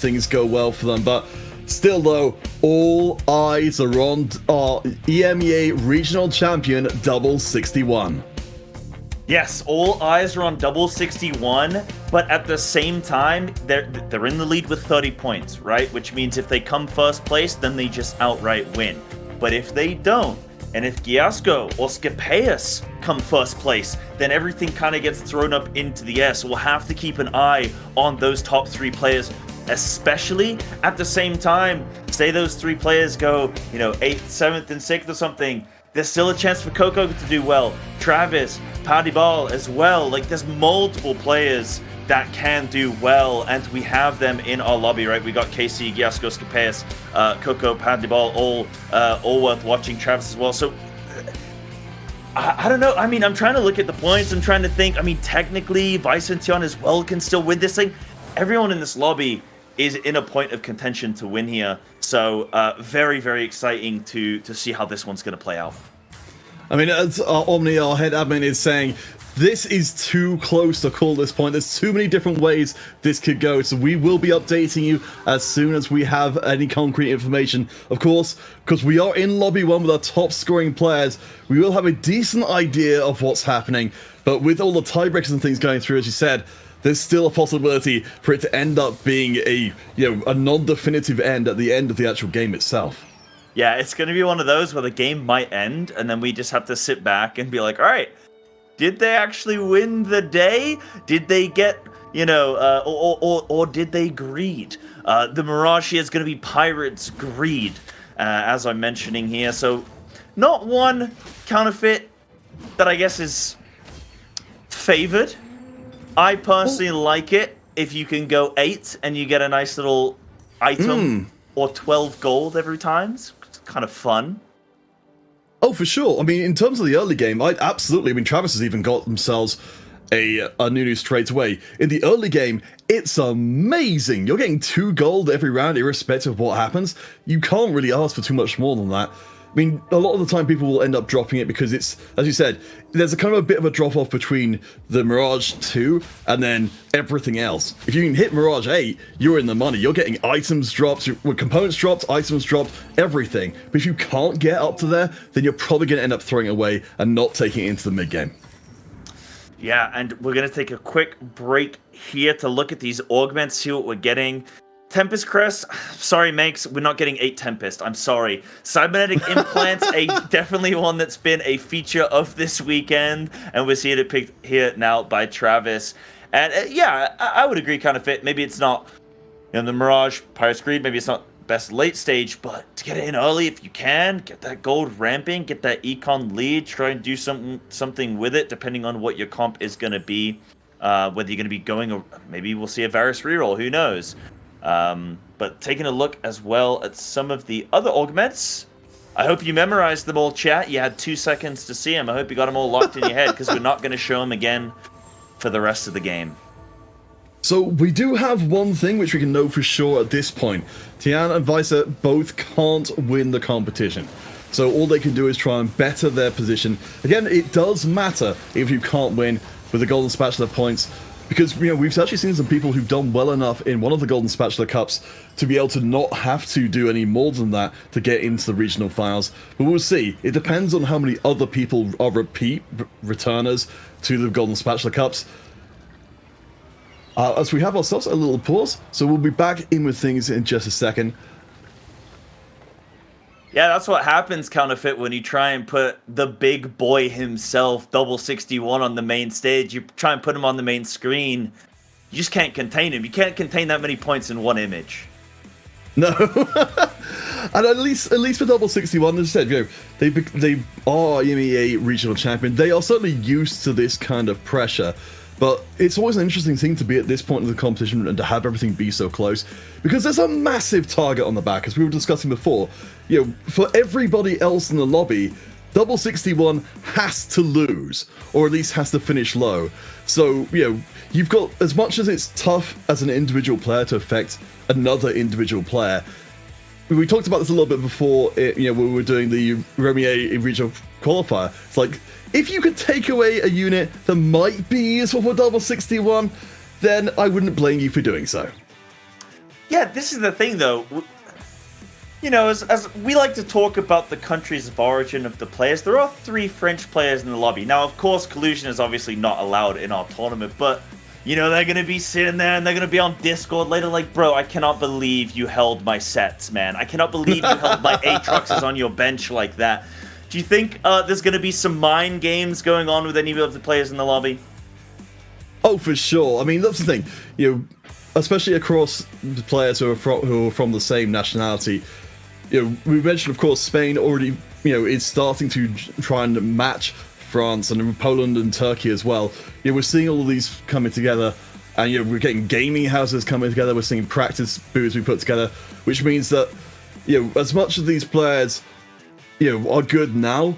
things go well for them. But still, though, all eyes are on our EMEA Regional Champion, Double 61. Yes, all eyes are on Double 61, but at the same time, they're in the lead with 30 points, right? Which means if they come first place, then they just outright win. But if they don't, and if Guillosko or Skipaeus come first place, then everything kind of gets thrown up into the air. So we'll have to keep an eye on those top 3 players, especially at the same time. Say those 3 players go, 8th, 7th, and 6th or something. There's still a chance for Coco to do well. Travis, Pasdebol as well. Like, there's multiple players that can do well, and we have them in our lobby, right? We got KC, Guillosko, Skipaeus, Coco, Pasdebol, all worth watching. Travis as well. So, I don't know. I mean, I'm trying to look at the points. I'm trying to think. I mean, technically, Vice and Tiaan as well can still win this thing. Everyone in this lobby is in a point of contention to win here. So very, very exciting to see how this one's going to play out. I mean, as Omni, our head admin, is saying, this is too close to call this point. There's too many different ways this could go. So we will be updating you as soon as we have any concrete information. Of course, because we are in Lobby 1 with our top scoring players, we will have a decent idea of what's happening. But with all the tiebreakers and things going through, as you said, there's still a possibility for it to end up being a non-definitive end at the end of the actual game itself. Yeah, it's going to be one of those where the game might end, and then we just have to sit back and be like, all right, did they actually win the day? Did they get, or did they greed? The Mirage here is going to be Pirates greed, as I'm mentioning here. So not one counterfeit that I guess is favored. I personally like it if you can go 8 and you get a nice little item or 12 gold every time. It's kind of fun. Oh, for sure. I mean, in terms of the early game, absolutely. I mean, Travis has even got themselves a Nunu straight away. In the early game, it's amazing. You're getting 2 gold every round, irrespective of what happens. You can't really ask for too much more than that. I mean, a lot of the time people will end up dropping it because it's, as you said, there's a kind of a bit of a drop-off between the Mirage 2 and then everything else. If you can hit Mirage 8, you're in the money. You're getting items dropped, components dropped, items dropped, everything. But if you can't get up to there, then you're probably going to end up throwing it away and not taking it into the mid-game. Yeah, and we're going to take a quick break here to look at these augments, see what we're getting. Tempest Crest, sorry, Makes, we're not getting 8 Tempest. I'm sorry. Cybernetic Implants, definitely one that's been a feature of this weekend, and we're seeing it picked here now by Travis. And yeah, I would agree, kind of fit. Maybe it's not, the Mirage, Pirates Greed, maybe it's not best late stage, but to get it in early if you can, get that gold ramping, get that econ lead, try and do something with it, depending on what your comp is going to be, whether you're going to be going, or maybe we'll see a Varus reroll, who knows. But taking a look as well at some of the other augments. I hope you memorized them all, chat. You had 2 seconds to see them. I hope you got them all locked in your head, because we're not going to show them again for the rest of the game. So we do have one thing which we can know for sure at this point. Tiaan and Vicer both can't win the competition. So all they can do is try and better their position. Again, it does matter if you can't win with the Golden Spatula points, because we've actually seen some people who've done well enough in one of the Golden Spatula Cups to be able to not have to do any more than that to get into the regional finals. But we'll see. It depends on how many other people are repeat returners to the Golden Spatula Cups. As we have ourselves a little pause, so we'll be back in with things in just a second. Yeah, that's what happens, Counterfeit, when you try and put the big boy himself, Double 61, on the main stage. You try and put him on the main screen. You just can't contain him. You can't contain that many points in one image. No. And at least for Double 61, as I said, they are EMEA regional champion. They are certainly used to this kind of pressure. But it's always an interesting thing to be at this point of the competition and to have everything be so close, because there's a massive target on the back, as we were discussing before. For everybody else in the lobby, Double 61 has to lose, or at least has to finish low. So, you've got, as much as it's tough as an individual player to affect another individual player. We talked about this a little bit before, when we were doing the EMEA regional qualifier. It's like, if you could take away a unit that might be useful for Double 61, then I wouldn't blame you for doing so. Yeah, this is the thing, though. You know, as we like to talk about the countries of origin of the players, there are 3 French players in the lobby. Now, of course, collusion is obviously not allowed in our tournament, but, you know, they're going to be sitting there and they're going to be on Discord later like, bro, I cannot believe you held my sets, man. I cannot believe you held my Aatroxes on your bench like that. Do you think there's going to be some mind games going on with any of the players in the lobby? Oh, for sure. I mean, that's the thing. You know, especially across the players who are from the same nationality. You know, we mentioned, of course, Spain already, you know, is starting to try and match France, and Poland and Turkey as well. You know, we're seeing all of these coming together, and you know, we're getting gaming houses coming together. We're seeing practice booths we put together, which means that, you know, as much as these players, you know, are good now,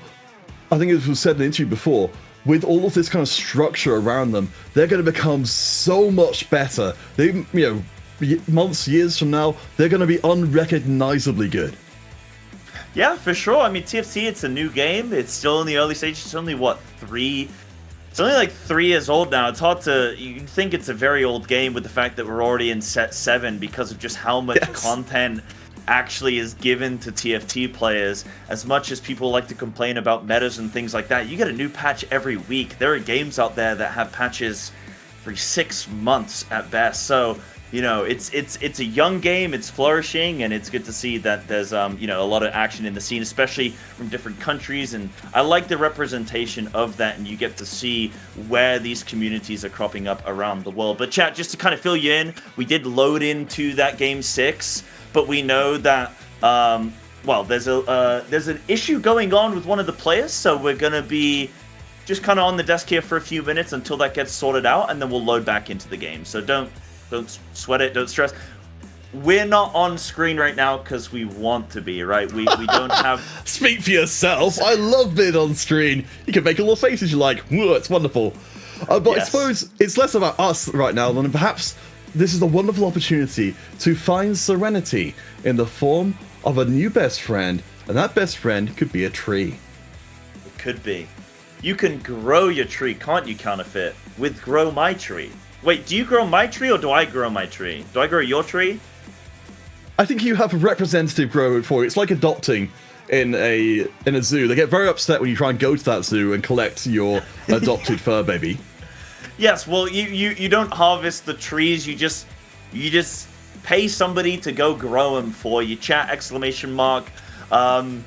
I think as was said in the interview before, with all of this kind of structure around them, they're going to become so much better. They, you know, months, years from now, they're going to be unrecognizably good. Yeah, for sure. I mean, TFT, it's a new game. It's still in the early stages. It's only, what, 3? It's only like 3 years old now. It's hard to... You think it's a very old game with the fact that we're already in set 7 because of just how much content actually is given to TFT players. As much as people like to complain about metas and things like that, you get a new patch every week. There are games out there that have patches every 6 months at best. So... You know, it's a young game, it's flourishing, and it's good to see that there's, you know, a lot of action in the scene, especially from different countries, and I like the representation of that, and you get to see where these communities are cropping up around the world. But chat, just to kind of fill you in, we did load into that Game 6, but we know that, well, there's an issue going on with one of the players, so we're going to be just kind of on the desk here for a few minutes until that gets sorted out, and then we'll load back into the game. So don't sweat it, don't stress. We're not on screen right now because we want to be, right? We don't have... Speak for yourself. I love being on screen. You can make all the faces you like. Whoa, it's wonderful. But yes. I suppose it's less about us right now than perhaps this is a wonderful opportunity to find serenity in the form of a new best friend, and that best friend could be a tree. It could be. You can grow your tree, can't you, Counterfeit, with Grow My Tree? Wait, do you grow my tree or do I grow my tree? Do I grow your tree? I think you have a representative grow it for you. It's like adopting in a zoo. They get very upset when you try and go to that zoo and collect your adopted fur baby. Yes, well, you don't harvest the trees. You just pay somebody to go grow them for you. Chat exclamation mark. Don't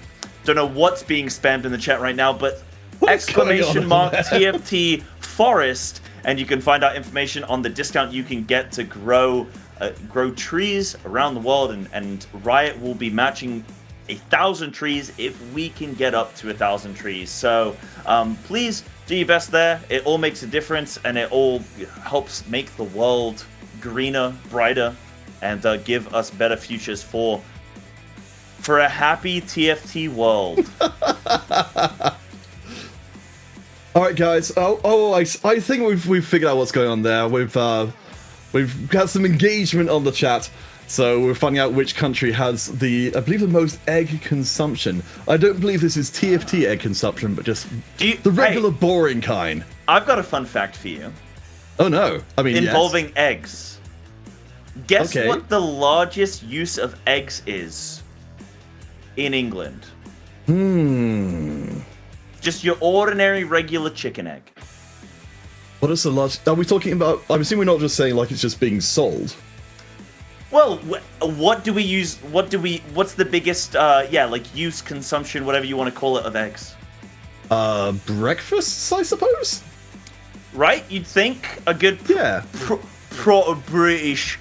know what's being spammed in the chat right now, but exclamation mark TFT forest. And you can find out information on the discount you can get to grow trees around the world. And Riot will be matching 1,000 trees if we can get up to 1,000 trees. So please do your best there. It all makes a difference, and it all helps make the world greener, brighter, and give us better futures for a happy TFT world. All right, guys. I think we've figured out what's going on there. We've got some engagement on the chat, so we're finding out which country has I believe the most egg consumption. I don't believe this is TFT egg consumption, but just the regular boring kind. I've got a fun fact for you. Oh no! I mean, involving eggs. Guess what the largest use of eggs is in England? Just your ordinary, regular chicken egg. What is the large... Are we talking about... I'm assuming we're not just saying, like, it's just being sold. Well, what do we use... What's the biggest, use, consumption, whatever you want to call it, of eggs? Breakfasts, I suppose? Right? You'd think a good... proper British...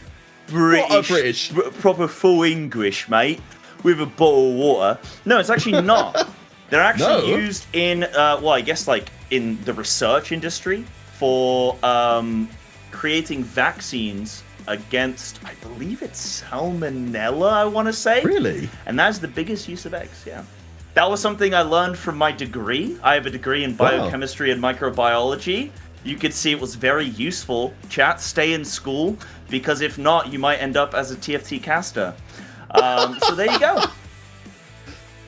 Proper full English, mate, with a bottle of water. No, it's actually not. They're actually used in, I guess, like, in the research industry for creating vaccines against, I believe it's salmonella, I want to say. Really? And that's the biggest use of eggs, yeah. That was something I learned from my degree. I have a degree in biochemistry and microbiology. You could see it was very useful. Chat, stay in school, because if not, you might end up as a TFT caster. So there you go.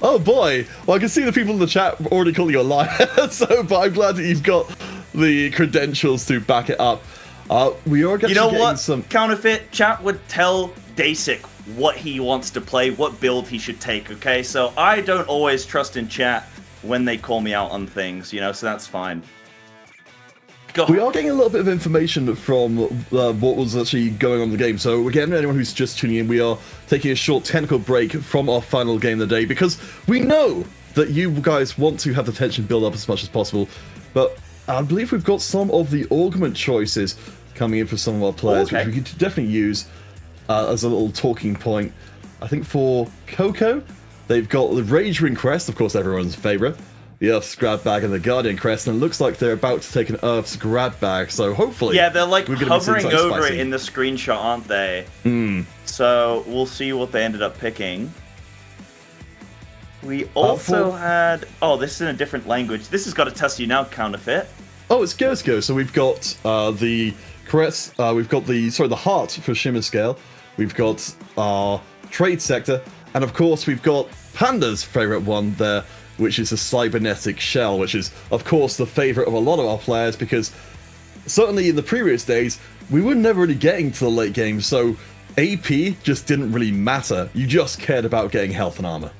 Oh boy! Well, I can see the people in the chat already calling you a liar. But I'm glad that you've got the credentials to back it up. We are getting some... some Counterfeit chat would tell basic what he wants to play, what build he should take, okay? So I don't always trust in chat when they call me out on things, you know, so that's fine. We are getting a little bit of information from what was actually going on in the game. So again, anyone who's just tuning in, we are taking a short technical break from our final game of the day because we know that you guys want to have the tension build up as much as possible. But I believe we've got some of the augment choices coming in for some of our players, which we could definitely use as a little talking point. I think for Coco, they've got the Rage Ring Crest, of course everyone's favourite, the Earth's Grab Bag and the Guardian Crest, and it looks like they're about to take an Earth's Grab Bag, so hopefully... Yeah, they're like hovering over it in the screenshot, aren't they? So we'll see what they ended up picking. We also had... Oh, this is in a different language. This has got to test you now, Counterfeit. Oh, it's Guillosko. So we've got the crest, we've got the heart for Shimmer Scale, we've got our trade sector, and of course we've got Panda's favourite one there, which is a cybernetic shell, which is of course the favourite of a lot of our players because certainly in the previous days we were never really getting to the late game, so AP just didn't really matter. You just cared about getting health and armor.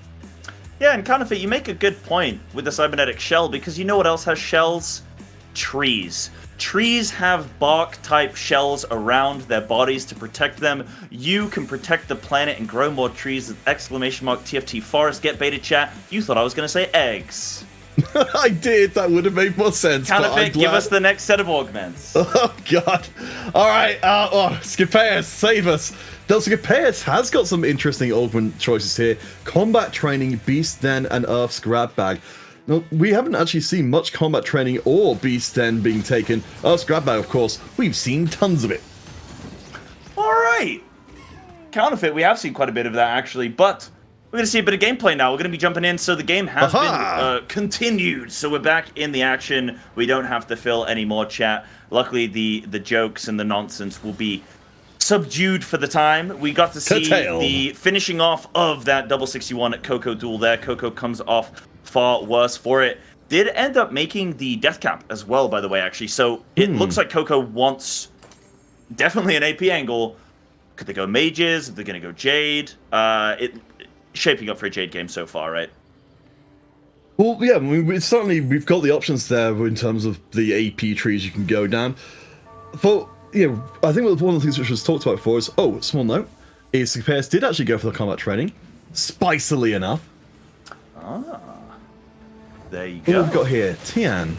Yeah, and Counterfeit, you make a good point with the cybernetic shell because you know what else has shells? Trees. Trees have bark-type shells around their bodies to protect them. You can protect the planet and grow more trees with !TFT Forest. Get beta chat. You thought I was going to say eggs. I did. That would have made more sense. Counterfeit, give us the next set of augments. Oh, God. All right. Skipaeus, save us. Skipaeus has got some interesting augment choices here. Combat Training, Beast Den, and Earth's Grab Bag. Now, we haven't actually seen much combat training or Beast Den being taken. Earth's Grab Bag, of course, we've seen tons of it. Alright. Counterfeit, we have seen quite a bit of that, actually, but we're going to see a bit of gameplay now. We're going to be jumping in, so the game has been continued. So we're back in the action. We don't have to fill any more chat. Luckily, the jokes and the nonsense will be subdued for the time. We got to see the finishing off of that double 61 at Coco duel there. Coco comes off far worse for it. Did end up making the death cap as well, by the way, actually. So it looks like Coco wants definitely an AP angle. Could they go mages? Are they going to go Jade? Shaping up for a Jade game so far, right? Well, yeah, I mean, we've got the options there in terms of the AP trees you can go down. But, I think one of the things which was talked about before is, small note, is Skipaeus did actually go for the combat training, spicily enough. There you go. What we've got here, Tiaan.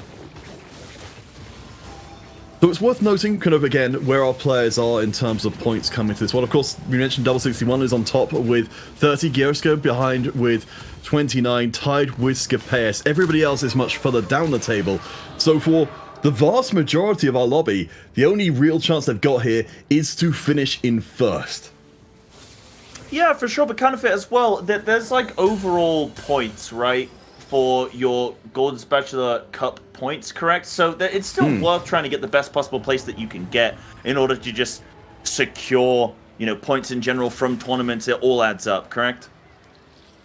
So it's worth noting, kind of again, where our players are in terms of points coming to this one. Of course, we mentioned double 61 is on top with 30, Guillosko behind with 29, tied with Skipaeus. Everybody else is much further down the table. So for the vast majority of our lobby, the only real chance they've got here is to finish in first. Yeah, for sure, but Counterfeit as well. There's like overall points, right, for your Golden Spatula Cup points, correct? So it's still worth trying to get the best possible place that you can get in order to just secure, points in general from tournaments. It all adds up, correct?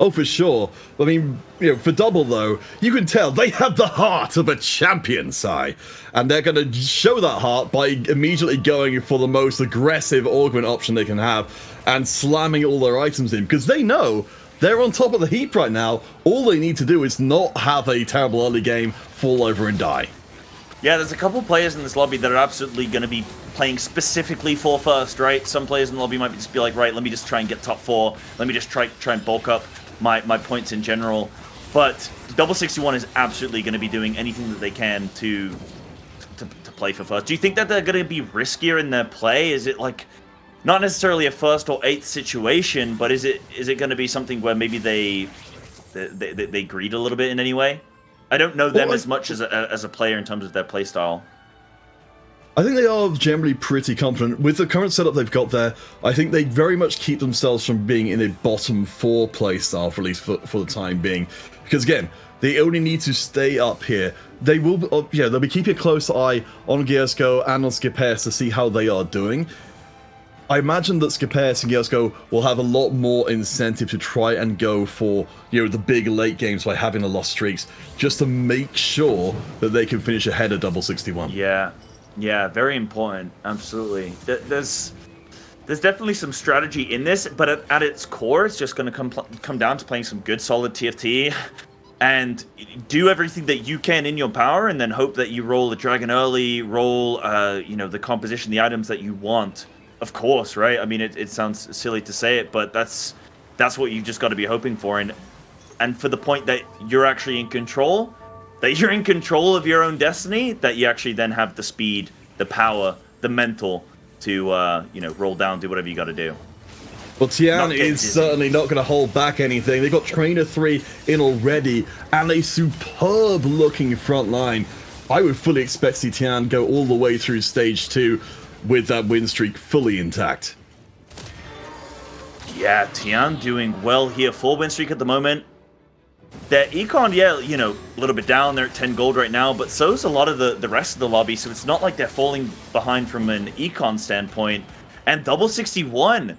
Oh, for sure. I mean, for double, though, you can tell they have the heart of a champion, Sai. And they're going to show that heart by immediately going for the most aggressive augment option they can have and slamming all their items in, because they know they're on top of the heap right now. All they need to do is not have a terrible early game, fall over and die. Yeah, there's a couple players in this lobby that are absolutely going to be playing specifically for first, right? Some players in the lobby might just be like, right, let me just try and get top 4. Let me just try and bulk up my points in general. But double 61 is absolutely going to be doing anything that they can to play for first. Do you think that they're going to be riskier in their play? Is it like not necessarily a first or 8th situation, but is it going to be something where maybe they greed a little bit in any way? I don't know them as much as a player in terms of their play style. I think they are generally pretty confident. With the current setup they've got there, I think they very much keep themselves from being in a bottom 4 playstyle, for at least for the time being. Because again, they only need to stay up here. They will, they'll be keeping a close eye on Guillosko and on Skipaeus to see how they are doing. I imagine that Skipaeus and Guillosko will have a lot more incentive to try and go for, the big late games by having the lost streaks, just to make sure that they can finish ahead of double 61. Yeah, very important. Absolutely. There's There's definitely some strategy in this, but at its core, it's just going to come down to playing some good, solid TFT, and do everything that you can in your power, and then hope that you roll the dragon early, roll, you know, the composition, the items that you want. Of course, right? I mean, it sounds silly to say it, but that's what you just got to be hoping for, and for the point that you're actually in control, that you're in control of your own destiny, that you actually then have the speed, the power, the mental to, you know, roll down, do whatever you got to do. Well, Tiaan is certainly not going to hold back anything. They've got Trainer 3 in already, and a superb-looking front line. I would fully expect to see Tiaan go all the way through Stage 2 with that win streak fully intact. Yeah, Tiaan doing well here. 4 win streak at the moment. Their econ, yeah, you know, a little bit down. They're at 10 gold right now, but so's a lot of the rest of the lobby, so it's not like they're falling behind from an econ standpoint. And double 61.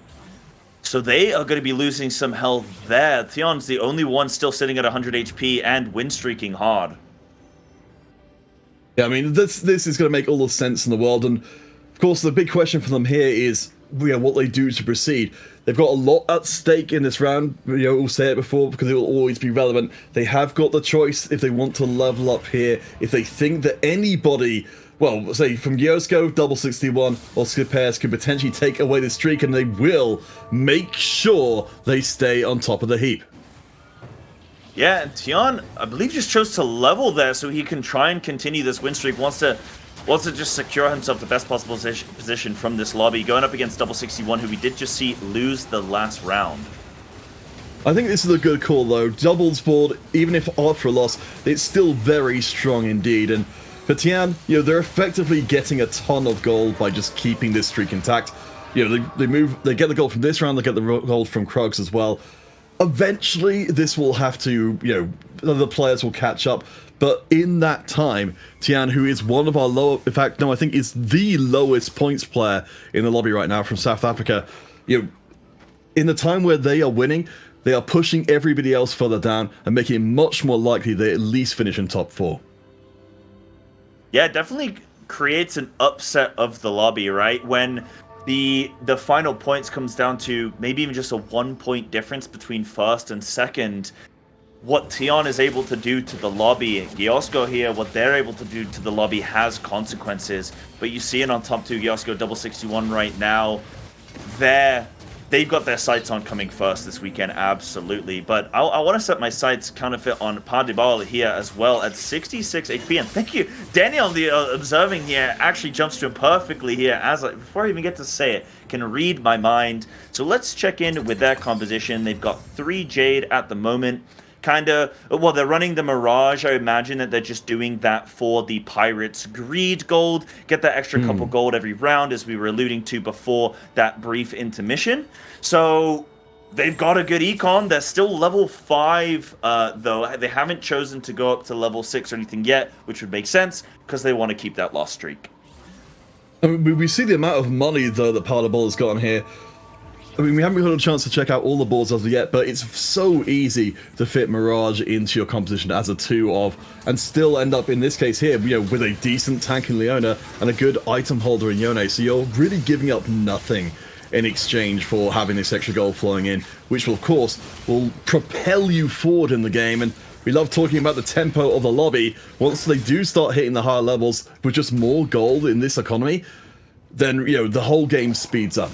So they are going to be losing some health there. Tiaan's the only one still sitting at 100 HP and win streaking hard. Yeah, I mean, this is going to make all the sense in the world, and of course the big question for them here is, you know, what they do to proceed. They've got a lot at stake in this round, you know, we'll say it before because it will always be relevant. They have got the choice if they want to level up here, if they think that anybody, well, say from Guillosko, double 61, or Skipaeus can potentially take away the streak, and they will make sure they stay on top of the heap. Yeah, and Tiaan, I believe, just chose to level there so he can try and continue this win streak. Wants to just secure himself the best possible position from this lobby, going up against double 61, who we did just see lose the last round. I think this is a good call, though. Doubles board, even if after a loss, it's still very strong indeed. And for Tiaan, you know, they're effectively getting a ton of gold by just keeping this streak intact. You know, they get the gold from this round, they get the gold from Krugs as well. Eventually, this will have to, you know, the players will catch up. But in that time, Tiaan, who is one of our lower, in fact, no, I think is the lowest points player in the lobby right now from South Africa, you know, in the time where they are winning, they are pushing everybody else further down and making it much more likely they at least finish in top 4. Yeah, it definitely creates an upset of the lobby, right? When the final points comes down to maybe even just a 1-point difference between first and second. What Tiaan is able to do to the lobby, Guillosko here, what they're able to do to the lobby has consequences. But you see it on top 2, Guillosko double 61 right now. They've got their sights on coming first this weekend, absolutely. But I want to set my sights counterfeit on Pasdebol here as well at 66 HP. And thank you, Daniel, the observing here, actually jumps to him perfectly here. Before I even get to say it, can read my mind. So let's check in with their composition. They've got 3 Jade at the moment. Well, they're running the Mirage. I imagine that they're just doing that for the Pirates' greed gold. Get that extra couple gold every round, as we were alluding to before that brief intermission. So they've got a good econ. They're still level 5, though. They haven't chosen to go up to level 6 or anything yet, which would make sense because they want to keep that loss streak. I mean, we see the amount of money, though, that Pasdebol has gotten here. I mean, we haven't had a chance to check out all the boards as of yet, but it's so easy to fit Mirage into your composition as a 2 of, and still end up, in this case here, you know, with a decent tank in Leona and a good item holder in Yone. So you're really giving up nothing in exchange for having this extra gold flowing in, which will, of course, will propel you forward in the game. And we love talking about the tempo of the lobby. Once they do start hitting the higher levels with just more gold in this economy, then, you know, the whole game speeds up.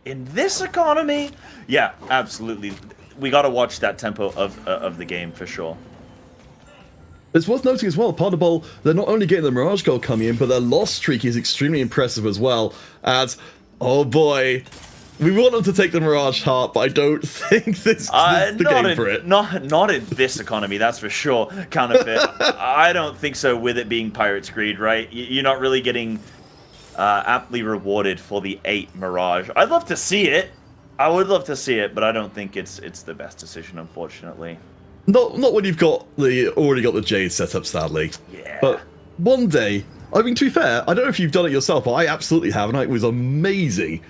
In this economy? Yeah, absolutely. We got to watch that tempo of the game for sure. It's worth noting as well, Pasdebol, they're not only getting the Mirage gold coming in, but their loss streak is extremely impressive as well. As, oh boy, we want them to take the Mirage heart, but I don't think this is the game for it. Not in this economy, that's for sure. Counterfeit. I don't think so, with it being Pirate's Greed, right? You're not really getting aptly rewarded for the 8 Mirage. I'd love to see it. I would love to see it, but I don't think it's the best decision, unfortunately. Not when you've already got the Jade set up, sadly. Yeah. But one day, I mean, to be fair, I don't know if you've done it yourself, but I absolutely have, and it was amazing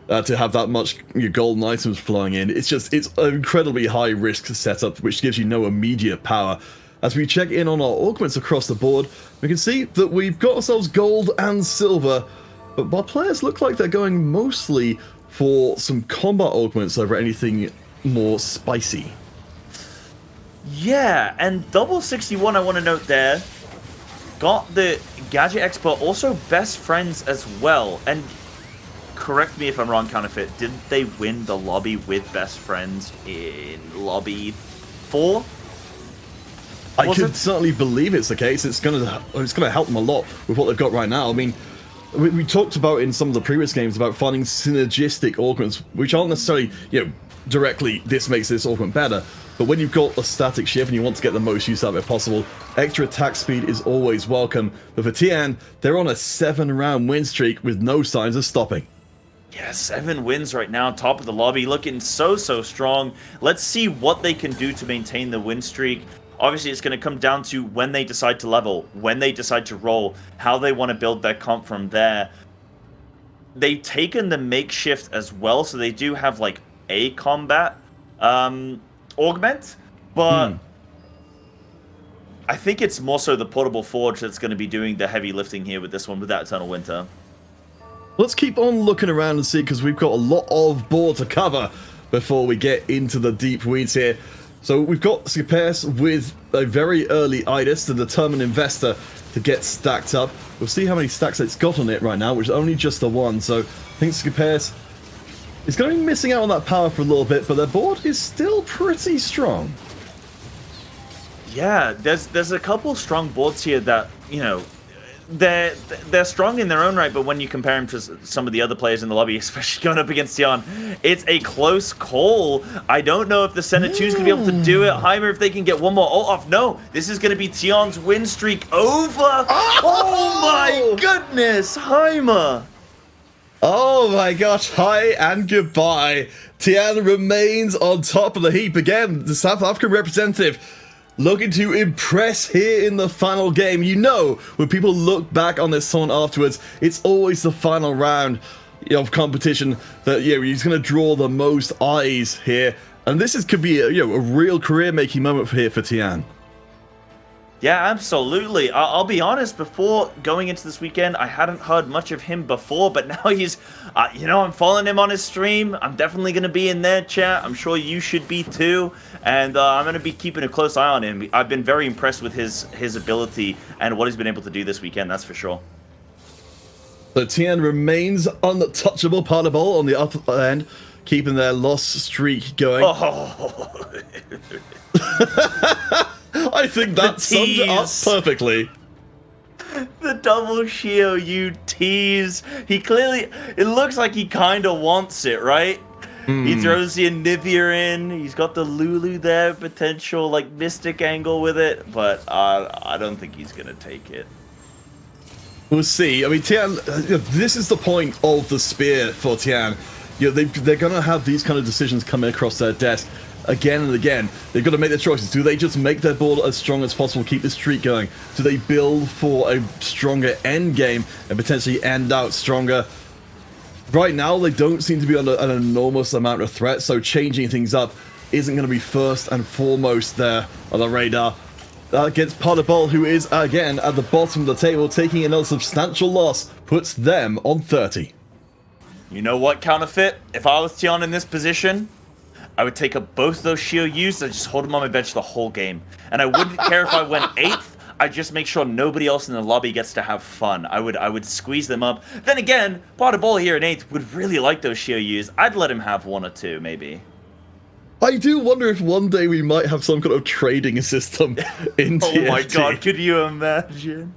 to have that much golden items flowing in. It's an incredibly high risk setup, which gives you no immediate power. As we check in on our augments across the board, we can see that we've got ourselves gold and silver but our players look like they're going mostly for some combat augments over anything more spicy. Yeah, and Double 61, I want to note there, got the Gadget Expert, also best friends as well. And correct me if I'm wrong, Counterfeit, didn't they win the lobby with best friends in lobby 4? I could certainly believe it's the case. It's gonna help them a lot with what they've got right now. I mean, we talked about in some of the previous games about finding synergistic augments, which aren't necessarily, directly this makes this augment better. But when you've got a static shift and you want to get the most use out of it possible, extra attack speed is always welcome. But for Tiaan, they're on a 7-round win streak with no signs of stopping. Yeah, 7 wins right now, top of the lobby, looking so strong. Let's see what they can do to maintain the win streak. Obviously, it's going to come down to when they decide to level, when they decide to roll, how they want to build their comp from there. They've taken the makeshift as well, so they do have, like, a combat augment, but I think it's more so the Portable Forge that's going to be doing the heavy lifting here with this one, with that Eternal Winter. Let's keep on looking around and see, because we've got a lot of board to cover before we get into the deep weeds here. So we've got Skipaeus with a very early Idis, the determined investor, to get stacked up. We'll see how many stacks it's got on it right now, which is only just the one. So I think Skipaeus is going to be missing out on that power for a little bit, but their board is still pretty strong. Yeah, there's a couple strong boards here that, they're strong in their own right, but when you compare them to some of the other players in the lobby, especially going up against Tiaan, it's a close call. I don't know if the Center 2 is going to be able to do it. Heimer, if they can get one more ult off. No, this is going to be Tiaan's win streak over. Oh my goodness, Heimer. Oh my gosh, hi and goodbye. Tiaan remains on top of the heap again. The South African representative looking to impress here in the final game. When people look back on this tournament afterwards, it's always the final round of competition that he's going to draw the most eyes here. And this could be a real career-making moment for Tiaan. Yeah, absolutely. I'll be honest, before going into this weekend, I hadn't heard much of him before, but now he's, I'm following him on his stream. I'm definitely going to be in their chat. I'm sure you should be too. And I'm going to be keeping a close eye on him. I've been very impressed with his ability and what he's been able to do this weekend, that's for sure. So Tiaan remains untouchable. Pasdebol on the upper end, keeping their loss streak going. Oh. I think that summed it up perfectly. The double Skipaeus tease. It looks like he kind of wants it, right? He throws the Anivia in. He's got the Lulu there, potential like mystic angle with it, but I don't think he's gonna take it. We'll see. I mean, Tiaan, this is the point of the spear for Tiaan. They're gonna have these kind of decisions coming across their desk again and again. They've got to make their choices. Do they just make their board as strong as possible, keep the streak going? Do they build for a stronger end game and potentially end out stronger? Right now, they don't seem to be under an enormous amount of threat, so changing things up isn't going to be first and foremost there on the radar. Against Pasdebol, who is, again, at the bottom of the table, taking another substantial loss, puts them on 30. You know what, Counterfeit? If I was Tiaan in this position, I would take up both those Skipaeus and just hold them on my bench the whole game. And I wouldn't care if I went 8th. I'd just make sure nobody else in the lobby gets to have fun. I would squeeze them up. Then again, Pasdebol here in 8th would really like those Skipaeus. I'd let him have 1 or 2, maybe. I do wonder if one day we might have some kind of trading system in TFT. Oh my god, could you imagine?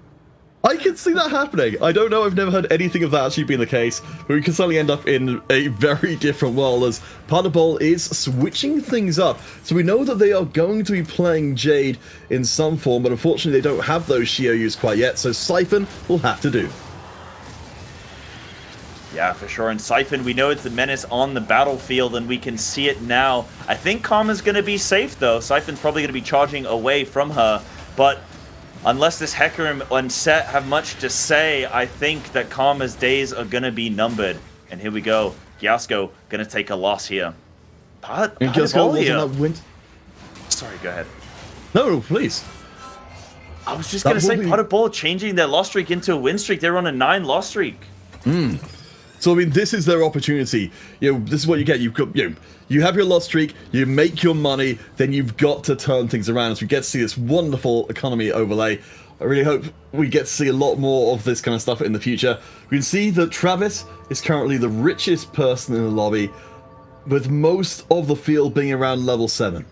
I can see that happening. I don't know, I've never heard anything of that actually being the case, but we can suddenly end up in a very different world as Pasdebol is switching things up. So we know that they are going to be playing Jade in some form, but unfortunately they don't have those Skipaeus quite yet, so Siphon will have to do. Yeah, for sure. And Siphon, we know it's the menace on the battlefield, and we can see it now. I think Karma's going to be safe, though. Siphon's probably going to be charging away from her, but unless this Hecarim and Set have much to say, I think that Karma's days are going to be numbered. And here we go. Guillosko going to take a loss here. Guillosko wasn't that win. Sorry, go ahead. No, please. I was just going to say, Pasdebol changing their loss streak into a win streak. They're on a 9 loss streak. So I mean, this is their opportunity. This is what you get. You've got you have your loss streak, you make your money, then you've got to turn things around. As we get to see this wonderful economy overlay, I really hope we get to see a lot more of this kind of stuff in the future. We can see that Travis is currently the richest person in the lobby, with most of the field being around level 7.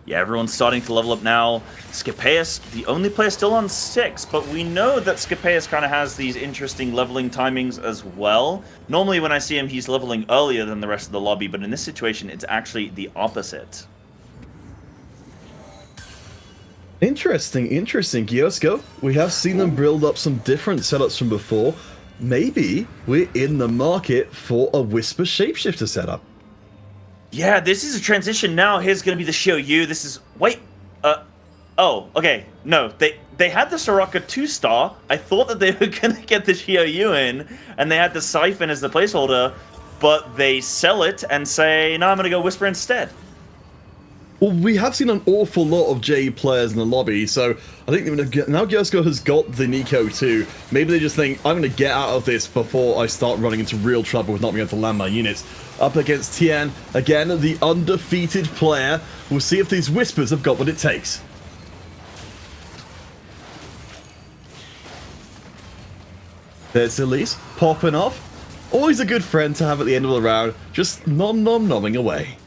Yeah, everyone's starting to level up now. Skipaeus, the only player still on 6, but we know that Skipaeus kind of has these interesting leveling timings as well. Normally when I see him, he's leveling earlier than the rest of the lobby, but in this situation, it's actually the opposite. Interesting. Guillosko, we have seen them build up some different setups from before. Maybe we're in the market for a Whisper Shapeshifter setup. Yeah, this is a transition now. Here's going to be the Skipaeus. This is... Wait. Oh, okay. No, they had the Soraka 2-star. I thought that they were going to get the Skipaeus in, and they had the Siphon as the placeholder, but they sell it and say, no, I'm going to go Whisper instead. Well, we have seen an awful lot of J players in the lobby, so I think now Guillosko has got the Nico too. Maybe they just think, I'm going to get out of this before I start running into real trouble with not being able to land my units. Up against Tiaan, again, the undefeated player. We'll see if these Whispers have got what it takes. There's Elise, popping off. Always a good friend to have at the end of the round, just nom-nom-nomming away.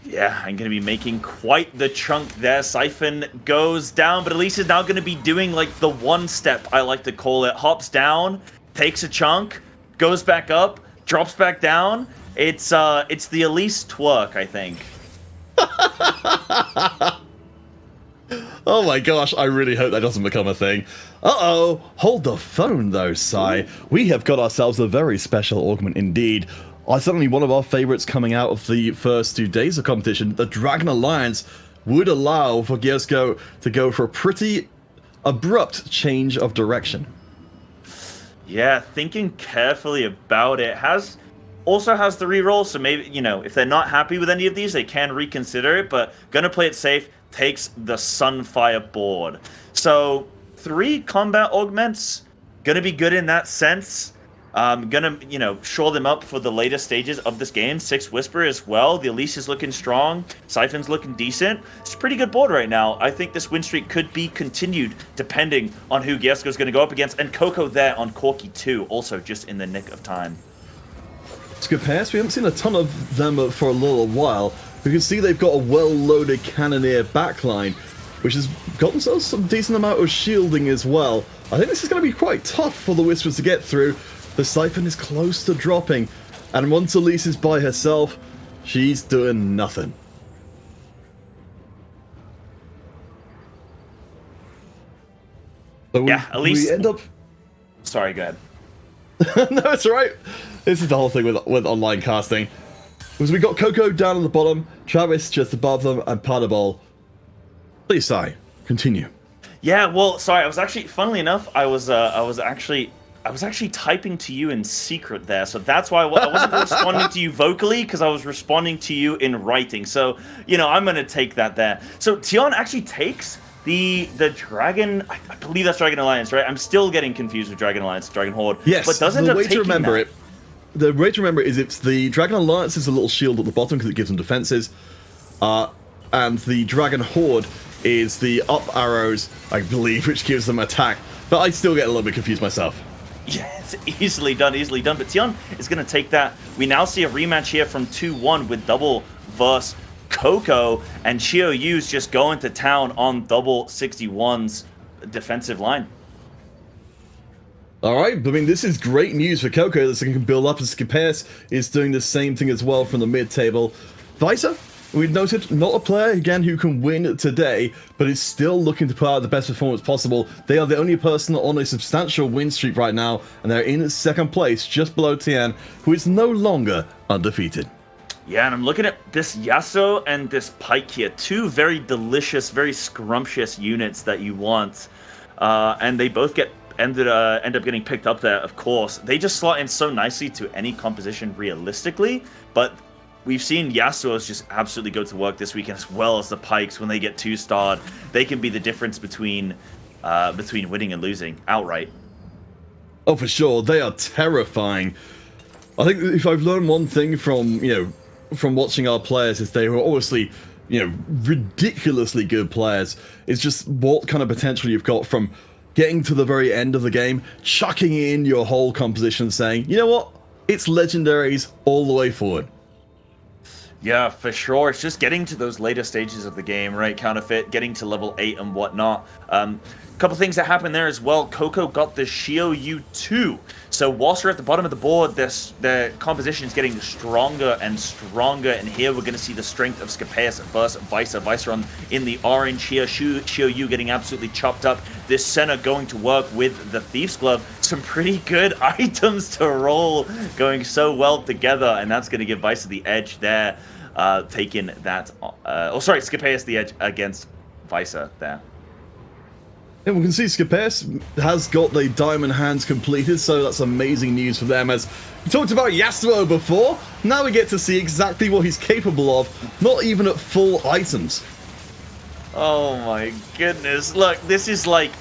Yeah, I'm going to be making quite the chunk there. Siphon goes down, but Elise is now going to be doing like the one step, I like to call it. Hops down, takes a chunk, goes back up, drops back down. It's the Elise twerk, I think. Oh my gosh, I really hope that doesn't become a thing. Uh-oh, hold the phone though, Sai. We have got ourselves a very special augment indeed. Certainly one of our favorites coming out of the first 2 days of competition. The Dragon Alliance would allow for Guillosko to go for a pretty abrupt change of direction. Yeah, thinking carefully about it. Also has the reroll, so maybe, if they're not happy with any of these, they can reconsider it, but gonna play it safe, takes the Sunfire board. So 3 combat augments, gonna be good in that sense. Gonna, shore them up for the later stages of this game. 6 Whisper as well. The Elise is looking strong. Siphon's looking decent. It's a pretty good board right now. I think this win streak could be continued depending on who Guillosko's going to go up against. And Coco there on Corky too, also just in the nick of time. Skipaeus, we haven't seen a ton of them for a little while. We can see they've got a well-loaded Cannoneer backline, which has got themselves some decent amount of shielding as well. I think this is going to be quite tough for the Whispers to get through. The Siphon is close to dropping, and once Elise is by herself, she's doing nothing. So yeah, Elise... we end up... Sorry, go ahead. No, it's alright. This is the whole thing with online casting. Because we got Coco down on the bottom, Travis just above them, and Pasdebol. Please, Sai, continue. Yeah, well, sorry, I was actually, funnily enough, I was actually typing to you in secret there, so that's why I wasn't responding to you vocally, because I was responding to you in writing. So, I'm going to take that there. So, Tiaan actually takes the Dragon, I believe that's Dragon Alliance, right? I'm still getting confused with Dragon Alliance, Dragon Horde. Yes, but does end up taking that. The way to remember it is it's the Dragon Alliance is a little shield at the bottom because it gives them defenses, and the Dragon Horde is the up arrows, I believe, which gives them attack. But I still get a little bit confused myself. Yeah, it's easily done. But Tiaan is going to take that. We now see a rematch here from 2-1 with Double versus Coco, and Skipaeus just going to town on Double 61's defensive line. All right, I mean, this is great news for Coco. This can build up, and Skipaeus is doing the same thing as well from the mid-table. Visor, we've noted, not a player, again, who can win today, but is still looking to put out the best performance possible. They are the only person on a substantial win streak right now, and they're in second place, just below Tiaan, who is no longer undefeated. Yeah, and I'm looking at this Yasuo and this Pike here. 2 very delicious, very scrumptious units that you want. And they both end up getting picked up there, of course. They just slot in so nicely to any composition realistically, but we've seen Yasuo's just absolutely go to work this weekend, as well as the Pikes. When they get 2-starred, they can be the difference between winning and losing outright. Oh, for sure. They are terrifying. I think if I've learned one thing from, from watching our players, is they were obviously, ridiculously good players. It's just what kind of potential you've got from getting to the very end of the game, chucking in your whole composition, saying, you know what? It's legendaries all the way forward. Yeah, for sure. It's just getting to those later stages of the game, right? Counterfeit, getting to level 8 and whatnot. Couple things that happened there as well. Coco got the Skipaeus 2. So whilst we're at the bottom of the board, the composition is getting stronger and stronger. And here we're going to see the strength of Skipaeus at first. Vicer in the orange here. Skipaeus getting absolutely chopped up. This center going to work with the Thief's Glove. Some pretty good items to roll, going so well together. And that's going to give Vicer the edge there. Taking that... Skipaeus the edge against Vicer there. And we can see Skipaeus has got the diamond hands completed, so that's amazing news for them. As we talked about Yasuo before, now we get to see exactly what he's capable of, not even at full items. Oh my goodness! Look, this is like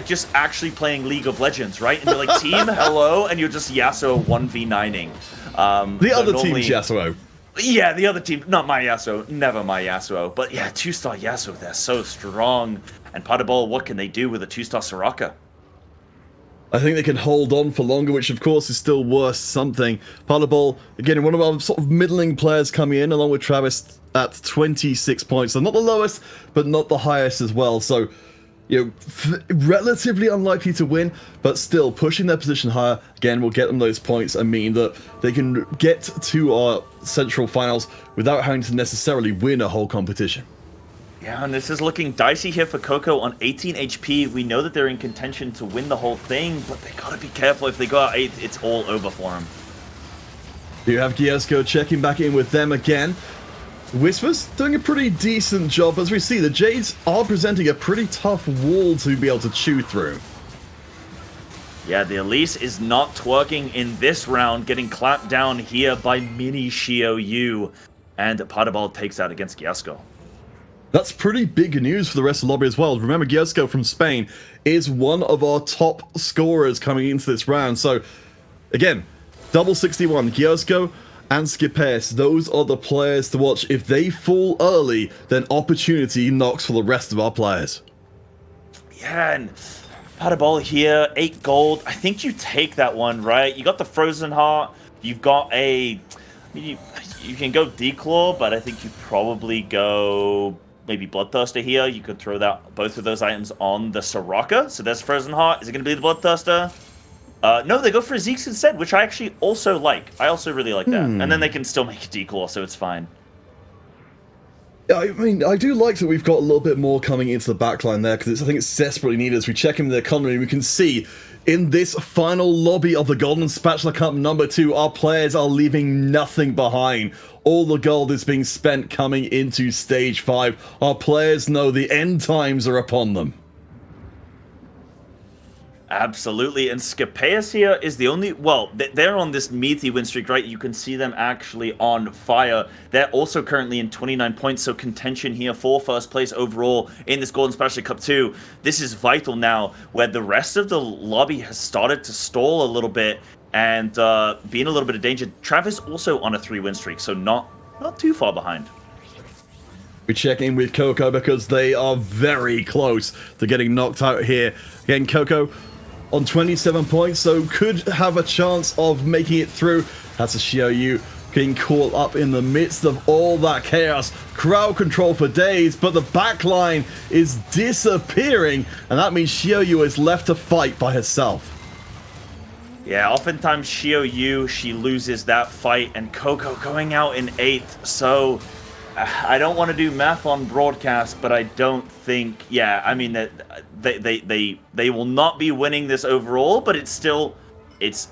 just actually playing League of Legends, right? And you're like, team, hello, and you're just Yasuo 1v9ing. The other team's Yasuo. Yeah, the other team, not my Yasuo, never my Yasuo. But yeah, 2-star Yasuo, they're so strong. And Pasdebol, what can they do with a 2-star Soraka? I think they can hold on for longer, which of course is still worth something. Pasdebol, again, one of our sort of middling players coming in, along with Travis at 26 points. So not the lowest, but not the highest as well. So, relatively unlikely to win, but still pushing their position higher, again, will get them those points and mean that they can get to our central finals without having to necessarily win a whole competition. Yeah, and this is looking dicey here for Coco on 18 HP. We know that they're in contention to win the whole thing, but they gotta be careful. If they go out 8, it's all over for them. You have Guillosko checking back in with them again. Whispers doing a pretty decent job. As we see, the Jades are presenting a pretty tough wall to be able to chew through. Yeah, the Elise is not twerking in this round, getting clapped down here by mini Skipaeus, and Pasdebol takes out against Guillosko. That's pretty big news for the rest of the lobby as well. Remember, Guillosko from Spain is one of our top scorers coming into this round. So, again, double 61, Guillosko and Skipaeus, those are the players to watch. If they fall early, then opportunity knocks for the rest of our players. Yeah, and Pasdebol here, 8 gold. I think you take that one, right? You got the Frozen Heart. You've got a... You can go Declaw, but I think you probably go... maybe Bloodthirster here. You could throw both of those items on the Soraka. So there's Frozen Heart. Is it going to be the Bloodthirster? No, they go for Zeke's instead, which I actually also like. I also really like that. And then they can still make a Declaw, so it's fine. I mean, I do like that we've got a little bit more coming into the backline there, because I think it's desperately needed. As we check in the economy, we can see in this final lobby of the Golden Spatula Cup number 2, our players are leaving nothing behind. All the gold is being spent coming into Stage 5. Our players know the end times are upon them. Absolutely, and Skipaeus here is the only... Well, they're on this meaty win streak, right? You can see them actually on fire. They're also currently in 29 points, so contention here for first place overall in this Golden Spatula Cup 2. This is vital now, where the rest of the lobby has started to stall a little bit and be in a little bit of danger. Travis also on a 3-win streak, so not too far behind. We check in with Coco because they are very close to getting knocked out here. Again, Coco on 27 points, so could have a chance of making it through. That's a Skipaeus getting caught up in the midst of all that chaos. Crowd control for days, but the backline is disappearing, and that means Skipaeus is left to fight by herself. Yeah, oftentimes Skipaeus, she loses that fight, and Coco going out in 8th, so... I don't want to do math on broadcast, but I don't think... Yeah, I mean, that they will not be winning this overall, but it's still... It's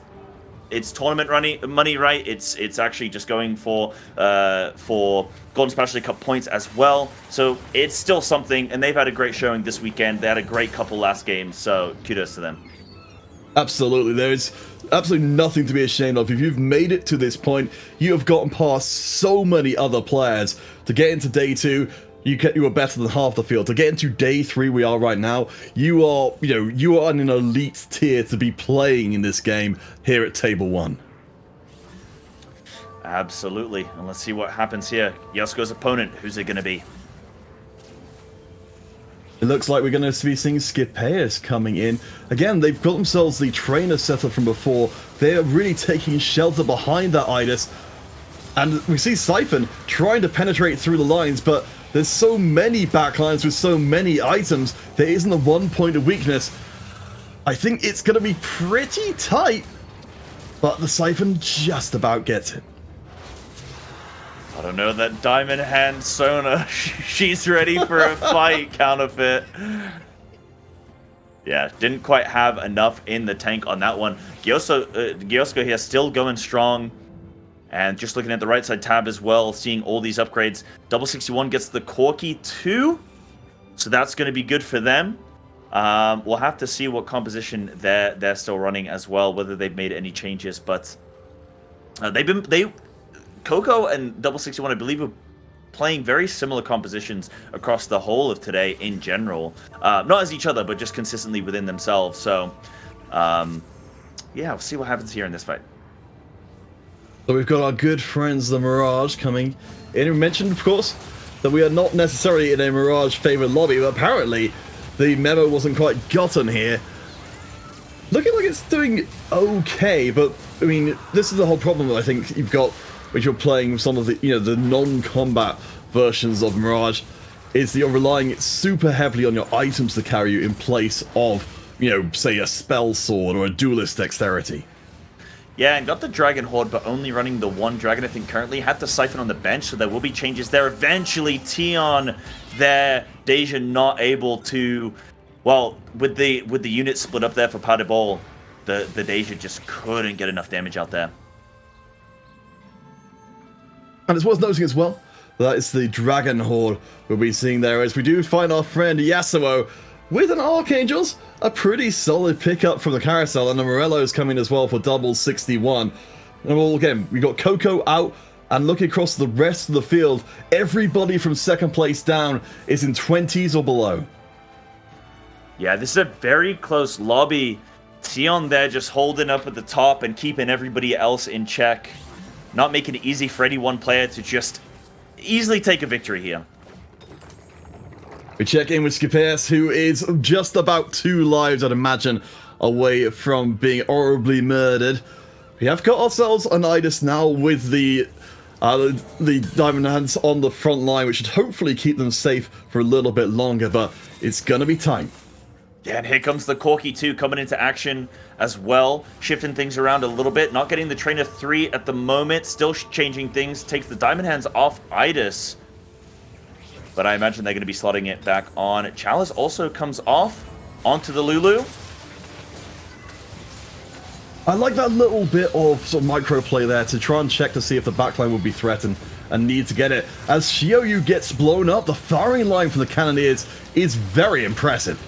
tournament money, right? It's actually just going for Golden Spatula Cup points as well. So it's still something, and they've had a great showing this weekend. They had a great couple last games, so kudos to them. Absolutely, there's absolutely nothing to be ashamed of. If you've made it to this point, you have gotten past so many other players to get into day 2. you are better than half the field. To get into day 3 we are right now, you are on an elite tier to be playing in this game here at Table 1. Absolutely. And let's see what happens here. Guillosko's opponent, who's it going to be? It looks like we're going to be seeing Skipaeus coming in. Again, they've got themselves the trainer setup from before. They're really taking shelter behind that Idis. And we see Siphon trying to penetrate through the lines, but there's so many backlines with so many items, there isn't a one point of weakness. I think it's going to be pretty tight, but the Siphon just about gets it. I don't know, that Diamond Hand Sona, she's ready for a fight, Counterfeit. Yeah, didn't quite have enough in the tank on that one. Guillosko here still going strong. And just looking at the right side tab as well, seeing all these upgrades. Double 61 gets the Corki 2, so that's going to be good for them. We'll have to see what composition they're still running as well, whether they've made any changes. But Coco and Double 61, I believe, are playing very similar compositions across the whole of today in general. Not as each other, but just consistently within themselves. So, yeah, we'll see what happens here in this fight. So we've got our good friends, the Mirage, coming in. We mentioned, of course, that we are not necessarily in a Mirage favored lobby, but apparently the memo wasn't quite gotten here. Looking like it's doing okay, but I mean, this is the whole problem that I think you've got when you're playing some of the, the non-combat versions of Mirage, is that you're relying super heavily on your items to carry you in place of, say a spell sword or a duelist dexterity. Yeah, and got the Dragon Horde, but only running the one Dragon, I think, currently. Had the Siphon on the bench, so there will be changes there. Eventually, Tiaan there, Deja not able to... Well, with the unit split up there for Pasdebol, the Deja just couldn't get enough damage out there. And it's worth noticing as well, that is the Dragon Horde we'll be seeing there, as we do find our friend Yasuo with an Archangels, a pretty solid pickup from the carousel, and the Morello's coming as well for double 61. And well, again, we got Coco out, and looking across the rest of the field, everybody from second place down is in 20s or below. Yeah, this is a very close lobby. Tiaan there just holding up at the top and keeping everybody else in check. Not making it easy for any one player to just easily take a victory here. We check in with Skipaeus, who is just about 2 lives, I'd imagine, away from being horribly murdered. We have got ourselves an Idis now with the Diamond Hands on the front line, which should hopefully keep them safe for a little bit longer, but it's gonna be time. Yeah, and here comes the Corki 2 coming into action as well, shifting things around a little bit. Not getting the Trainer 3 at the moment, still changing things. Takes the Diamond Hands off Idis. But I imagine they're going to be slotting it back on. Chalice also comes off onto the Lulu. I like that little bit of sort of micro play there to try and check to see if the backline will be threatened and need to get it. As Xiaoyu gets blown up, the firing line from the Cannoneers is very impressive.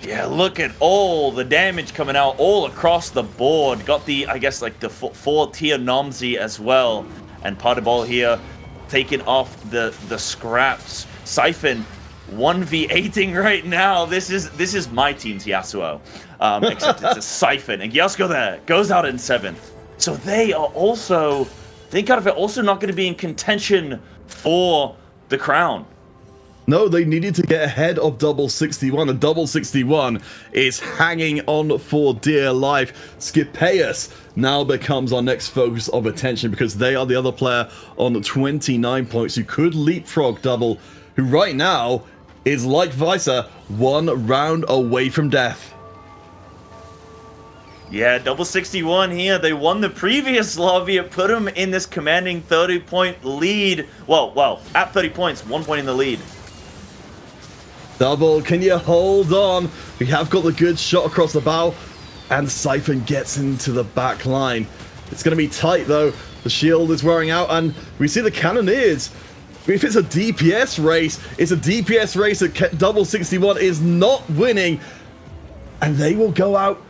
Yeah, look at all the damage coming out all across the board. Got the, I guess, like the 4-tier Nomzi as well. And Pasdebol here taking off the scraps. Siphon 1v8ing right now. This is my team's Yasuo. Except it's a Siphon. And Guillosko there goes out in 7th. So they are also, think out of it, also not going to be in contention for the crown. No, they needed to get ahead of double 61, and double 61 is hanging on for dear life. Skipaeus now becomes our next focus of attention because they are the other player on 29 points who could leapfrog double, who right now is, like Visa, 1 round away from death. Yeah, double 61 here. They won the previous lobby. It put them in this commanding 30-point lead. Well, at 30 points, 1 point in the lead. Double, can you hold on? We have got the good shot across the bow, and Siphon gets into the back line. It's going to be tight, though. The shield is wearing out, and we see the Cannoneers. If it's a DPS race, it's a DPS race that double 61 is not winning, and they will go out.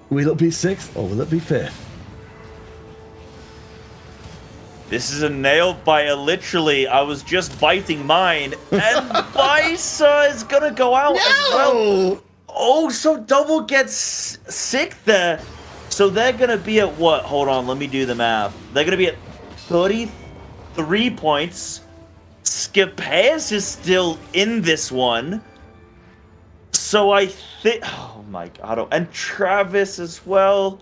Will it be 6th or will it be 5th? This is a nail biter, literally. I was just biting mine, and Visa is gonna go out as well. Oh, so Double gets sick there. So they're gonna be at what? Hold on, let me do the math. They're gonna be at 33 points. Skipaeus is still in this one. So I think, oh my god, and Travis as well.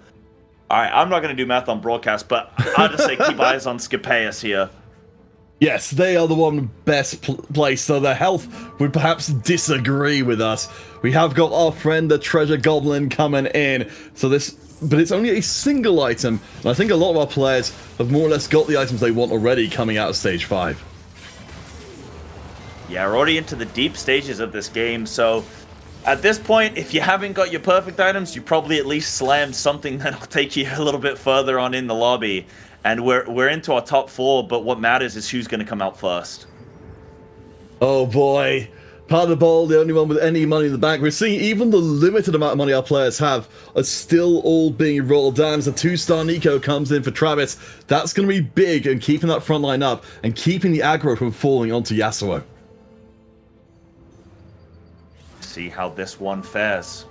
All right, I'm not going to do math on broadcast, but I'll just say keep eyes on Skipaeus here. Yes, they are the one best placed, so their health would perhaps disagree with us. We have got our friend the Treasure Goblin coming in, so but it's only a single item, and I think a lot of our players have more or less got the items they want already coming out of Stage 5. Yeah, we're already into the deep stages of this game, so at this point, if you haven't got your perfect items, you probably at least slammed something that'll take you a little bit further on in the lobby. And we're into our top 4, but what matters is who's going to come out first. Oh boy. Pasdebol, the only one with any money in the bank. We're seeing even the limited amount of money our players have are still all being rolled down as a 2-star Nico comes in for Travis. That's going to be big and keeping that front line up and keeping the aggro from falling onto Yasuo. See how this one fares.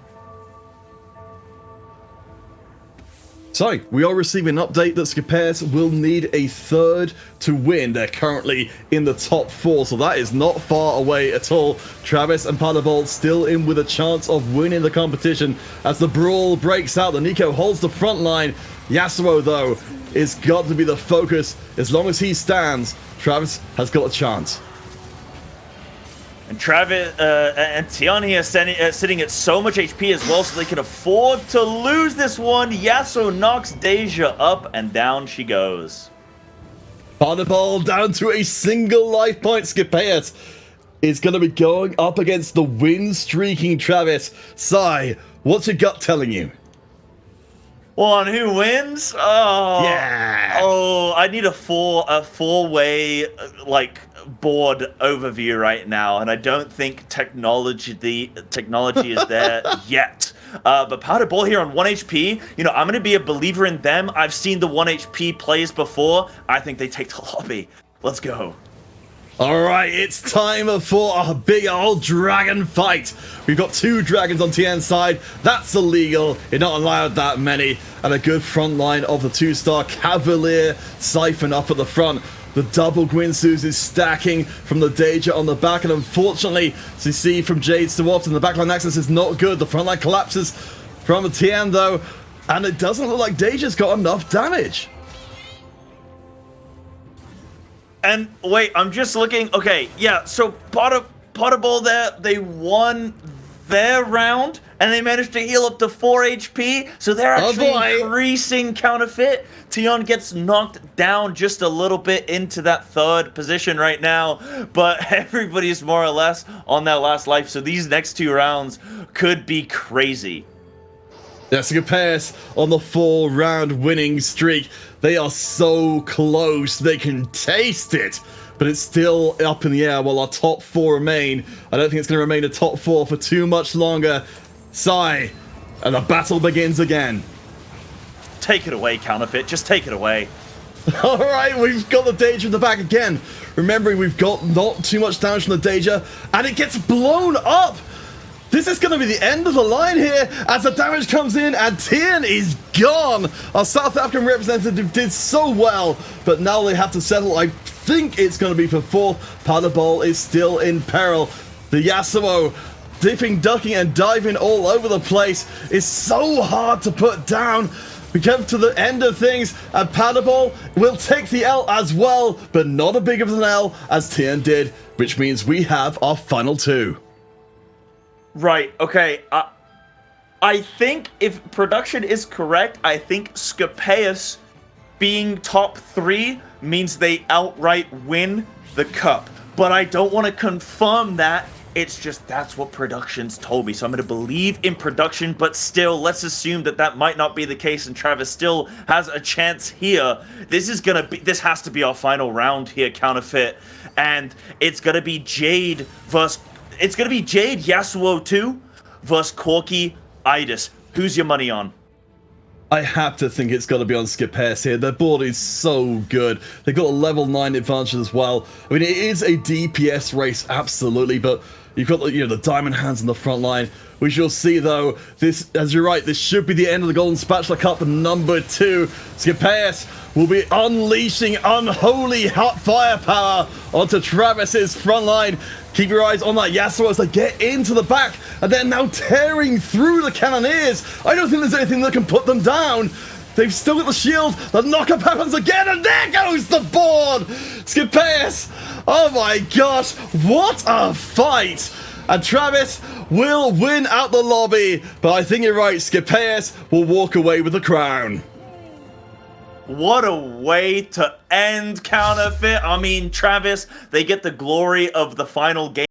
So, we are receiving an update that Skipaeus will need a third to win. They're currently in the top 4, so that is not far away at all. Travis and Pasdebol still in with a chance of winning the competition as the brawl breaks out. The Nico holds the front line. Yasuo, though, is got to be the focus. As long as he stands, Travis has got a chance. And Travis and Tiaan here sitting at so much HP as well, so they can afford to lose this one. Yasuo knocks Deja up, and down she goes. Pasdebol down to a single life point. Skipaeus is going to be going up against the win-streaking Travis. Sai, what's your gut telling you? Well, on who wins? Oh, yeah. Oh, I need a four-way like board overview right now, and I don't think technology is there yet. But Pasdebol here on 1 HP, you know, I'm going to be a believer in them. I've seen the 1 HP plays before. I think they take the lobby. Let's go. Alright, it's time for a big old dragon fight. We've got 2 dragons on Tiaan's side. That's illegal. You're not allowed that many. And a good front line of the 2-star Cavalier Siphon up at the front. The double Gwynsus is stacking from the Deja on the back, and unfortunately, as you see from Jade so often, the backline access is not good. The front line collapses from the Tiaan though, and it doesn't look like Deja's got enough damage. And wait, I'm just looking. Okay, yeah, so Pasdebol there, they won their round, and they managed to heal up to 4 HP, so they're actually increasing counterfeit. Tiaan gets knocked down just a little bit into that 3rd position right now, but everybody's more or less on that last life, so these next 2 rounds could be crazy. Yes, Skipaeus on the 4-round winning streak. They are so close, they can taste it, but it's still up in the air while our top 4 remain. I don't think it's going to remain a top 4 for too much longer. Sai, and the battle begins again. Take it away, counterfeit. Just take it away. Alright, we've got the Deja in the back again. Remembering we've got not too much damage from the Deja, and it gets blown up. This is going to be the end of the line here as the damage comes in and Tiaan is gone. Our South African representative did so well, but now they have to settle. I think it's going to be for 4th. Pasdebol is still in peril. The Yasuo dipping, ducking, and diving all over the place is so hard to put down. We come to the end of things, and Pasdebol will take the L as well, but not as big of an L as Tiaan did, which means we have our final 2. Right, okay. I think if production is correct, I think Skipaeus being top 3 means they outright win the cup. But I don't want to confirm that. It's just that's what production's told me. So I'm going to believe in production, but still, let's assume that that might not be the case and Travis still has a chance here. This has to be our final round here, counterfeit. And it's going to be Jade versus... It's going to be Jade, Yasuo 2 versus Corki, Idis. Who's your money on? I have to think it's got to be on Skipaeus here. Their board is so good. They've got a level 9 advantage as well. I mean, it is a DPS race, absolutely, but you've got the diamond hands on the front line. We shall see, though. This, as you're right, this should be the end of the Golden Spatula Cup number 2. Skipaeus will be unleashing unholy hot firepower onto Travis's front line. Keep your eyes on that Yasuo as they get into the back, and they're now tearing through the Cannoneers. I don't think there's anything that can put them down. They've still got the shield. The knockup happens again, and there goes the board. Skipaeus, oh my gosh, what a fight. And Travis will win out the lobby, but I think you're right, Skipaeus will walk away with the crown. What a way to end Counterfeit. I mean, Travis, they get the glory of the final game.